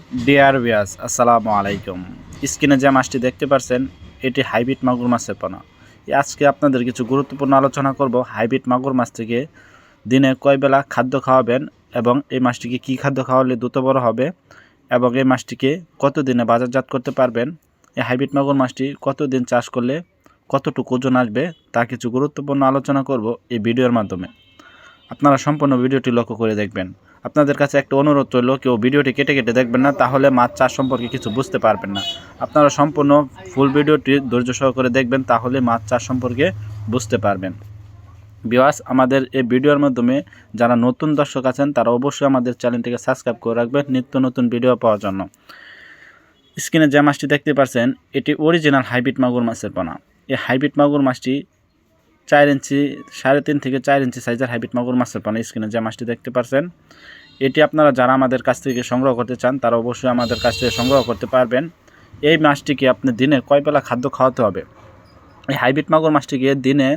Dear viewers, আসসালামু আলাইকুম। স্ক্রিনে যে মাছটি দেখতে পাচ্ছেন এটি হাইব্রিড মাগুর মাছের পোনা। আজকে আপনাদের কিছু গুরুত্বপূর্ণ আলোচনা করব হাইব্রিড মাগুর মাছ থেকে দিনে কয় বেলা খাদ্য খাওয়াবেন এবং এই মাছটিকে কী খাদ্য খাওয়ালে দ্রুত বড় হবে এবং এই মাছটিকে কতদিনে বাজারজাত করতে পারবেন। এই হাইব্রিড মাগুর মাছটি কতদিন চাষ করলে কতটুকু ওজন আসবে তা কিছু গুরুত্বপূর্ণ আলোচনা করব এই ভিডিওর মাধ্যমে। আপনারা সম্পূর্ণ ভিডিওটি লক্ষ্য করে দেখবেন। আপনাদের কাছে একটা অনুরোধ রইল, কেউ ভিডিওটি কেটে কেটে দেখবেন না, তাহলে মাছ চাষ সম্পর্কে কিছু বুঝতে পারবেন না। আপনারা সম্পূর্ণ ফুল ভিডিওটি ধৈর্য সহকারে দেখবেন, তাহলে মাছ চাষ সম্পর্কে বুঝতে পারবেন। ভিউয়ার্স, আমাদের এই ভিডিওর মাধ্যমে যারা নতুন দর্শক আছেন তারা অবশ্যই আমাদের চ্যানেলটিকে সাবস্ক্রাইব করে রাখবেন নিত্য নতুন ভিডিও পাওয়ার জন্য। স্ক্রিনে যে মাছটি দেখতে পাচ্ছেন এটি অরিজিনাল হাইব্রিড মাগুর মাছের পোনা। এই হাইব্রিড মাগুর মাছটি 4 ইঞ্চি 3.5 থেকে 4 ইঞ্চি সাইজের হাইব্রিড মাগুর মাছের পোনা। স্ক্রিনে যে মাছটি দেখতে পাচ্ছেন এটি আপনারা যারা আমাদের কাছ থেকে সংগ্রহ করতে চান তারা অবশ্যই আমাদের কাছ থেকে সংগ্রহ করতে পারবেন। এই মাছটিকে আপনি দিনে কয় বেলা খাদ্য খাওয়াতে হবে? এই হাইব্রিড মাগুর মাছটিকে দিনে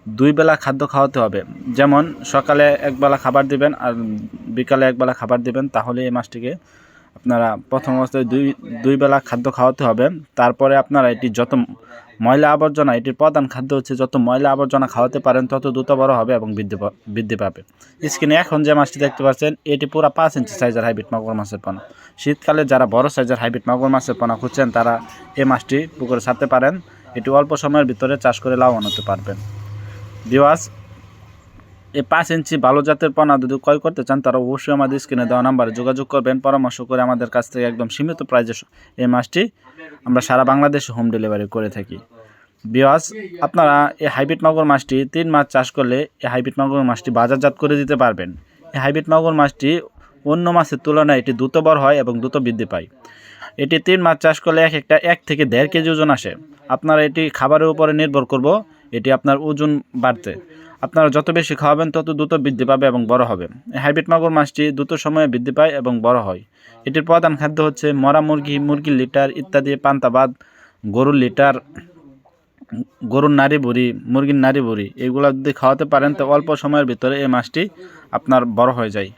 2 বেলা খাদ্য খাওয়াতে হবে। যেমন সকালে 1 বেলা খাবার দিবেন আর বিকালে 1 বেলা খাবার দিবেন, তাহলে এই মাছটিকে আপনারা প্রথম অবস্থায় দুই বেলা খাদ্য খাওয়াতে হবে। তারপরে আপনারা এটি যত ময়লা আবর্জনা, এটির প্রধান খাদ্য হচ্ছে যত ময়লা আবর্জনা খাওয়াতে পারেন তত দ্রুত বড় হবে এবং বৃদ্ধি পাবে। স্ক্রিনে এখন যে মাছটি দেখতে পাচ্ছেন এটি পুরো 5 ইঞ্চি সাইজের হাইব্রিড মাগুর মাছের পোনা। শীতকালে যারা বড় সাইজের হাইব্রিড মাগুর মাছের পোনা খুঁজছেন তারা এই মাছটি পুকুরে ছাড়তে পারেন। এটি অল্প সময়ের ভিতরে চাষ করে লাভবান হতে পারবেন। ভিউয়ার্স, এই 5 ইঞ্চি ভালো জাতের পোনা যদি ক্রয় করতে চান তারা অবশ্যই আমাদের স্ক্রিনে দেওয়া নাম্বারে যোগাযোগ করবেন। পরামর্শ করে আমাদের কাছ থেকে একদম সীমিত প্রাইজে এই মাছটি আমরা সারা বাংলাদেশে হোম ডেলিভারি করে থাকি। ভিউয়ার্স, আপনারা এই হাইব্রিড মাগুর মাছটি 3 মাস চাষ করলে এই হাইব্রিড মাগুর মাছটি বাজারজাত করে দিতে পারবেন। এই হাইব্রিড মাগুর মাছটি অন্য মাছের তুলনায় এটি দ্রুত বড় হয় এবং দ্রুত বৃদ্ধি পায়। এটি 3 মাস চাষ করলে একটা 1 থেকে 1.5 কেজি ওজন আসে। আপনারা এটি খাবারের উপরে নির্ভর করব এটি আপনার ওজন বাড়তে। আপনারা যত বেশি খাওয়াবেন তত দ্রুত বৃদ্ধি পাবে এবং বড় হবে। এই হাইব্রিড মাগুর মাছটি দ্রুত সময়ে বৃদ্ধি পায় এবং বড় হয়। এটির প্রধান খাদ্য হচ্ছে মরা মুরগি, মুরগির লিটার ইত্যাদি, পান্তা ভাত, গরুর লিটার, গরুর নাড়ি বুড়ি, মুরগির নাড়ি বুড়ি, এগুলো যদি খাওয়াতে পারেন তো অল্প সময়ের ভিতরে এই মাছটি আপনার বড় হয়ে যায়।